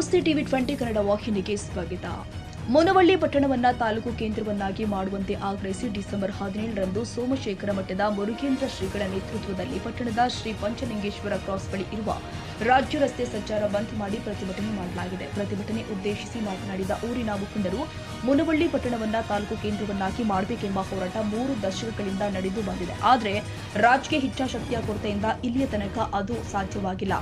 ನಮಸ್ತೆ ಟಿವಿ 20 ಕನ್ನಡ ವಾಹಿನಿಗೆ ಸ್ವಾಗತ. ಮುನವಳ್ಳಿ ಪಟ್ಟಣವನ್ನ ತಾಲೂಕು ಕೇಂದ್ರವನ್ನಾಗಿ ಮಾಡುವಂತೆ ಆಗ್ರಹಿಸಿ ಡಿಸೆಂಬರ್ 17ರಂದು ಸೋಮಶೇಖರ ಮಠದ ಮುರುಗೇಂದ್ರ ಶ್ರೀಗಳ ನೇತೃತ್ವದಲ್ಲಿ ಪಟ್ಟಣದ ಶ್ರೀ ಪಂಚಲಿಂಗೇಶ್ವರ ಕ್ರಾಸ್ ಬಳಿ ಇರುವ ರಾಜ್ಯ ರಸ್ತೆ ಸಂಚಾರ ಬಂದ್ ಮಾಡಿ ಪ್ರತಿಭಟನೆ ಮಾಡಲಾಗಿದೆ. ಪ್ರತಿಭಟನೆ ಉದ್ದೇಶಿಸಿ ಮಾತನಾಡಿದ ಊರಿನ ಮುಖಂಡರು, ಮುನವಳ್ಳಿ ಪಟ್ಟಣವನ್ನ ತಾಲೂಕು ಕೇಂದ್ರವನ್ನಾಗಿ ಮಾಡಬೇಕೆಂಬ ಹೋರಾಟ 3 ದಶಕಗಳಿಂದ ನಡೆದು ಬಂದಿದೆ. ಆದರೆ ರಾಜಕೀಯ ಇಚ್ಛಾಶಕ್ತಿಯ ಕೊರತೆಯಿಂದ ಇಲ್ಲಿಯ ತನಕ ಅದು ಸಾಧ್ಯವಾಗಿಲ್ಲ.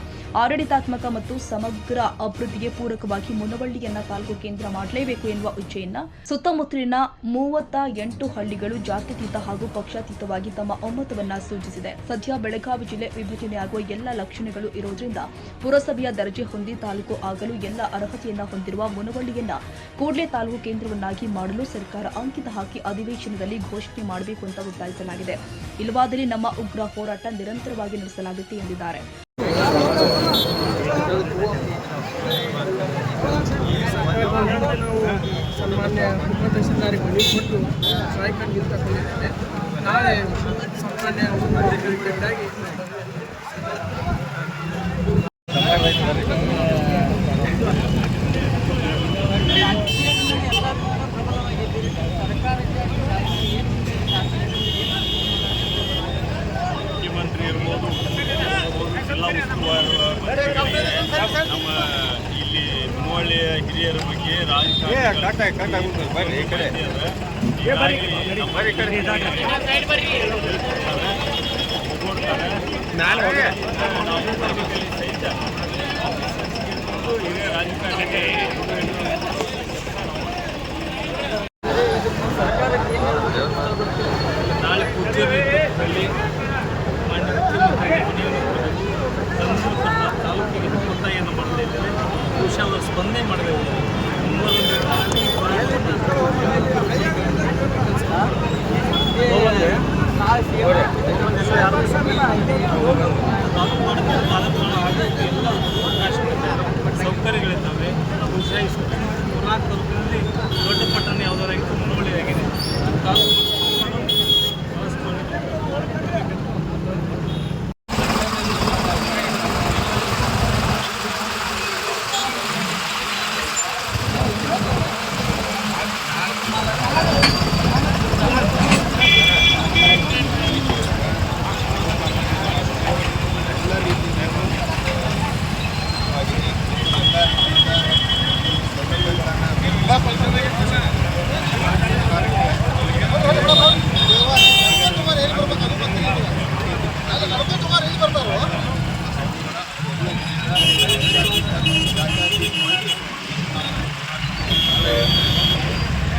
ಆಡಳಿತಾತ್ಮಕ ಮತ್ತು ಸಮಗ್ರ ಅಭಿವೃದ್ಧಿಗೆ ಪೂರಕವಾಗಿ ಮುನವಳ್ಳಿಯನ್ನ ತಾಲೂಕು ಕೇಂದ್ರ ಮಾಡಲೇಬೇಕು ಎನ್ನುವ ಇಚ್ಛೆಯನ್ನ ಸುತ್ತಮುತ್ತಲಿನ 38 ಹಳ್ಳಿಗಳು ಜಾತ್ಯತೀತ ಹಾಗೂ ಪಕ್ಷಾತೀತವಾಗಿ ತಮ್ಮ ಒಮ್ಮತವನ್ನ ಸೂಚಿಸಿದೆ. ಸದ್ಯ ಬೆಳಗಾವಿ ಜಿಲ್ಲೆ ವಿಭಜನೆಯಾಗುವ ಎಲ್ಲ ಲಕ್ಷಣಗಳು ಇರುವುದರಿಂದ ಪುರಸಭೆಯ ದರ್ಜೆ ಹೊಂದಿ ತಾಲೂಕು ಆಗಲು ಎಲ್ಲ ಅರ್ಹತೆಯನ್ನ ಹೊಂದಿರುವ ಮುನವಳ್ಳಿಯನ್ನ ಕೂಡಲೇ ತಾಲೂಕು ಕೇಂದ್ರವನ್ನಾಗಿ ಮಾಡಲು ಸರ್ಕಾರ ಅಂಕಿತ ಹಾಕಿ ಅಧಿವೇಶನದಲ್ಲಿ ಘೋಷಣೆ ಮಾಡಬೇಕು ಅಂತ ಒತ್ತಾಯಿಸಲಾಗಿದೆ. ಇಲ್ಲವಾದಲ್ಲಿ ನಮ್ಮ ಉಗ್ರ ಹೋರಾಟ ನಿರಂತರವಾಗಿ ನಡೆಸಲಾಗುತ್ತೆ ಎಂದಿದ್ದಾರೆ. ಸನ್ಮಾನ್ಯ ಉಪತಹಸೀಲ್ದಾರ್ ಮನವಿ ಕೊಟ್ಟು ಸಹಾಯಕರು ನಿಂತುಕೊಂಡಿದ್ದೇವೆ. ನಾಳೆ ಸನ್ಮಾನ್ಯ ಉಪತಹಸೀಲ್ದಾರಾಗಿ ಮುಖ್ಯಮಂತ್ರಿ ಇರ್ಬೋದು, ಎಲ್ಲ ನಮ್ಮ ಇಲ್ಲಿ ಮುನವಳ್ಳಿಯ ಹಿರಿಯರ ಬಗ್ಗೆ ನಾಳೆ ಕುರ್ಚಿಯಲ್ಲಿ ಮಾನ್ಯ ಮುಖ್ಯಮಂತ್ರಿ ತಾಲೂಕಿಗೆ ಒತ್ತಾಯವನ್ನು ಮಾಡ್ತಾ ಇದ್ದೇವೆ. ಬಹುಶಃ ಅವರು ಸ್ಪಂದನೆ ಮಾಡಬೇಕು. ಎಲ್ಲ ಸೌಕರ್ಯಗಳಿದ್ದಾವೆ. ಬಹುಶಃ ಪುರಾಣ ತಾಲೂಕಿನಲ್ಲಿ ದೊಡ್ಡ ಪಟ್ಟಣ ಯಾವುದಾರಾಗಿತ್ತು ಮುನವಳ್ಳಿಯಾಗಿದೆ. ತಾಲೂಕು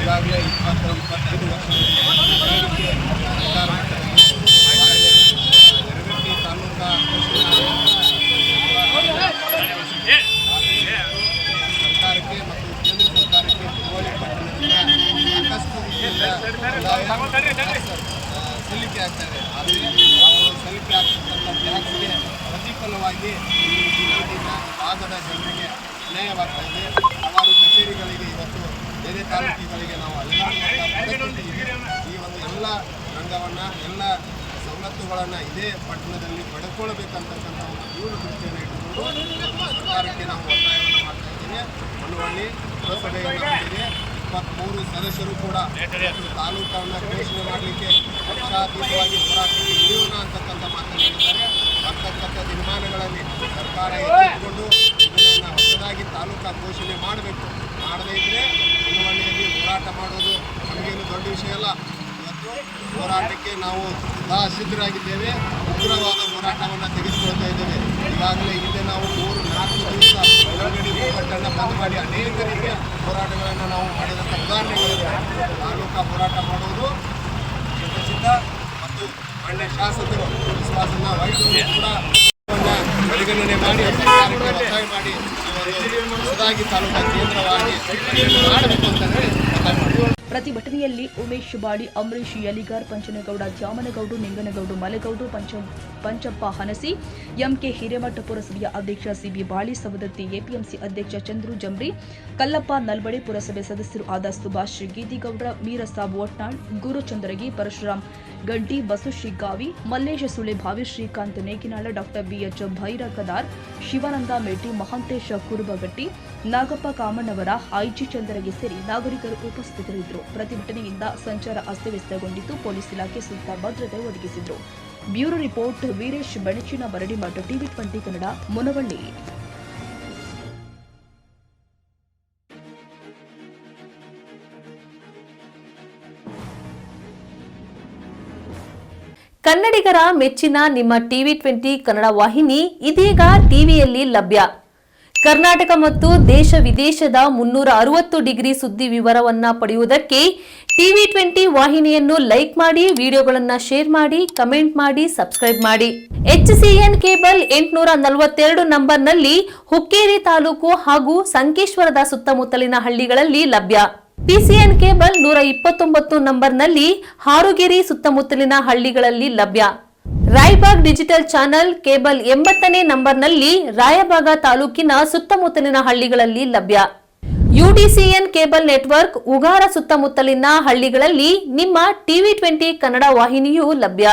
ಈಗಾಗಲೇ 25 ವರ್ಷ ತಾಲೂಕಾ ಸರ್ಕಾರಕ್ಕೆ ಮತ್ತು ಕೇಂದ್ರ ಸರ್ಕಾರಕ್ಕೆ ಮುನವಳ್ಳಿ ಪಟ್ಟಣದಿಂದ ಸಾಕಷ್ಟು ಸಲ್ಲಿಕೆ ಆಗ್ತದೆ. ಆದರೆ ಅವರು ಸಲ್ಲಿಕೆ ಆಗ್ತಕ್ಕಂಥ ಟ್ಯಾಕ್ಸ್ಗೆ ಪ್ರತಿಫಲವಾಗಿ ಈ ಜಿಲ್ಲೆಯ ಭಾಗದ ಜನರಿಗೆ ಅನ್ಯಾಯವಾಗ್ತಾ ಇದೆ. ಹಲವಾರು ಕಚೇರಿಗಳಿಗೆ ಇವತ್ತು ಬೇರೆ ತಾಲೂಕುಗಳಿಗೆ ನಾವು ಈ ಒಂದು ಎಲ್ಲ ರಂಗವನ್ನು ಎಲ್ಲ ಸವಲತ್ತುಗಳನ್ನು ಇದೇ ಪಟ್ಟಣದಲ್ಲಿ ಪಡೆದುಕೊಳ್ಳಬೇಕಂತಕ್ಕಂಥ ಒಂದು ದೂರದೃಷ್ಟಿಯನ್ನು ಇಟ್ಟುಕೊಂಡು ಸರ್ಕಾರಕ್ಕೆ ನಾವು ಒತ್ತಾಯವನ್ನು ಮಾಡ್ತಾ ಇದ್ದೇವೆ. ಮುನವಳ್ಳಿ ಪುರಸಭೆಯನ್ನು ಹೊಂದಿದೆ. 23 ಸದಸ್ಯರು ಕೂಡ ತಾಲೂಕನ್ನು ಘೋಷಣೆ ಮಾಡಲಿಕ್ಕೆ ಪಕ್ಷಾತೀತವಾಗಿ ಹೋರಾಟಕ್ಕೆ ಇಳಿಯೋಣ ಅಂತಕ್ಕಂಥ ಮಾತನಾಡಿದ್ದಾರೆ. ಬರ್ತಕ್ಕಂಥ ದಿನಮಾನಗಳಲ್ಲಿ ಸರ್ಕಾರ ಎಚ್ಚೆತ್ತುಕೊಂಡು ಇದನ್ನು ಹೊಸದಾಗಿ ತಾಲೂಕಾ ಘೋಷಣೆ ಮಾಡಬೇಕು. ಮಾಡದೇ ಇದ್ದರೆ ಮುನವಳ್ಳಿಯಲ್ಲಿ ಹೋರಾಟ ಮಾಡೋದು ನಮಗೇನು ದೊಡ್ಡ ವಿಷಯ ಅಲ್ಲ. ಇವತ್ತು ಹೋರಾಟಕ್ಕೆ ನಾವು ಸಿದ್ಧರಾಗಿದ್ದೇವೆ. ಉಗ್ರವಾದ ಹೋರಾಟವನ್ನು ತೆಗೆದುಕೊಳ್ತಾ ಇದ್ದೇವೆ. ಈಗಾಗಲೇ ಹಿಂದೆ ನಾವು 3-4 ದಿವಸ ಬೆಳಗಡೆ ಪಟ್ಟಣ ಬಂದ್ ಮಾಡಿ ಅನೇಕ ರೀತಿಯ ಹೋರಾಟಗಳನ್ನು ನಾವು ಮಾಡಿದಂಥ ಉದಾಹರಣೆಗಳಿವೆ. ತಾಲೂಕಾ ಹೋರಾಟ ಮಾಡುವುದು ಸಿದ್ಧ ಮತ್ತು ಮಾನ್ಯ ಶಾಸಕರು ವಿಶ್ವಾಸನ ವಹಿಸುವುದು ಕೂಡ ಪರಿಗಣನೆ ಮಾಡಿ ಸರ್ಕಾರಕ್ಕೆ ಒತ್ತಾಯ ಮಾಡಿ ಹೊಸದಾಗಿ ತಾಲೂಕಾ ಕೇಂದ್ರವಾಗಿ ಮಾಡಬೇಕು ಅಂತ ಹೇಳಿ ಪ್ರತಿಭಟನೆಯಲ್ಲಿ ಉಮೇಶ್ ಬಾಡಿ, ಅಂಬರೀಶ್ ಯಲಿಗಾರ್, ಪಂಚನಗೌಡ ದ್ಯಾಮನಗೌಡು, ನಿಂಗನಗೌಡು ಮಲೆಗೌಡು, ಪಂಚಪ್ಪ ಹನಸಿ, ಎಂಕೆ ಹಿರೇಮಠ, ಪುರಸಭೆಯ ಅಧ್ಯಕ್ಷ ಸಿಬಿ ಬಾಳಿ, ಸವದತ್ತಿ ಎಪಿಎಂಸಿ ಅಧ್ಯಕ್ಷ ಚಂದ್ರು ಜಂಬ್ರಿ, ಕಲ್ಲಪ್ಪ ನಲ್ಬಡೆ, ಪುರಸಭೆ ಸದಸ್ಯರು ಆದ ಸುಭಾಷ್ ಗೀದಿಗೌಡ್ರ, ಮೀರಸಾಬ್ ಒಟ್ನಾಳ್, ಗುರುಚಂದ್ರಗಿ, ಪರಶುರಾಮ್ ಗಡ್ಡಿ, ಬಸುಶ್ರೀ ಗಾವಿ, ಮಲ್ಲೇಶ ಸುಳೆಭಾವಿ, ಶ್ರೀಕಾಂತ್ ನೇಗಿನಾಳ, ಡಾಕ್ಟರ್ ಬಿಎಚ್ ಭೈರಕದಾರ್, ಶಿವಾನಂದ ಮೇಟಿ, ಮಹಾಂತೇಶ ಕುರುಬಗಟ್ಟಿ, ನಾಗಪ್ಪ ಕಾಮಣ್ಣವರ, ಐಜಿ ಚಂದ್ರಗಿ ಸೇರಿ ನಾಗರಿಕರು ಉಪಸ್ಥಿತರಿದ್ದರು. ಪ್ರತಿಭಟನೆಯಿಂದ ಸಂಚಾರ ಅಸ್ತವ್ಯಸ್ತಗೊಂಡಿದ್ದು ಪೊಲೀಸ್ ಇಲಾಖೆ ಸೂಕ್ತ ಭದ್ರತೆ ಒದಗಿಸಿದ್ರು. Bureau report Veeresh Benachina Baradimath, TV20 Kannada, Munavalli. ಕನ್ನಡಿಗರ ಮೆಚ್ಚಿನ ನಿಮ್ಮ TV20 ಕನ್ನಡ ವಾಹಿನಿ ಇದೀಗ ಟಿವಿಯಲ್ಲಿ ಲಭ್ಯ. ಕರ್ನಾಟಕ ಮತ್ತು ದೇಶ ವಿದೇಶದ 360 ಡಿಗ್ರಿ ಸುದ್ದಿ ವಿವರವನ್ನ ಪಡೆಯುವುದಕ್ಕೆ TV20 ವಾಹಿನಿಯನ್ನು ಲೈಕ್ ಮಾಡಿ, ವಿಡಿಯೋಗಳನ್ನು ಶೇರ್ ಮಾಡಿ, ಕಮೆಂಟ್ ಮಾಡಿ, ಸಬ್ಸ್ಕ್ರೈಬ್ ಮಾಡಿ. HCN ಕೇಬಲ್ 842 ನಂಬರ್ನಲ್ಲಿ ಹುಕ್ಕೇರಿ ತಾಲೂಕು ಹಾಗೂ ಸಂಕೇಶ್ವರದ ಸುತ್ತಮುತ್ತಲಿನ ಹಳ್ಳಿಗಳಲ್ಲಿ ಲಭ್ಯ. PCN ಕೇಬಲ್ 129 ನಂಬರ್ನಲ್ಲಿ ಹಾರುಗೆರೆ ಸುತ್ತಮುತ್ತಲಿನ ಹಳ್ಳಿಗಳಲ್ಲಿ ಲಭ್ಯ. ರಾಯಬಾಗ್ ಡಿಜಿಟಲ್ ಚಾನೆಲ್ ಕೇಬಲ್ 80ನೇ ನಂಬರ್ನಲ್ಲಿ ರಾಯಬಾಗ ತಾಲೂಕಿನ ಸುತ್ತಮುತ್ತಲಿನ ಹಳ್ಳಿಗಳಲ್ಲಿ ಲಭ್ಯ. UDCN ಕೇಬಲ್ ನೆಟ್ವರ್ಕ್ ಉಗಾರ ಸುತ್ತಮುತ್ತಲಿನ ಹಳ್ಳಿಗಳಲ್ಲಿ ನಿಮ್ಮ TV20 ಕನ್ನಡ ವಾಹಿನಿಯೂ ಲಭ್ಯ.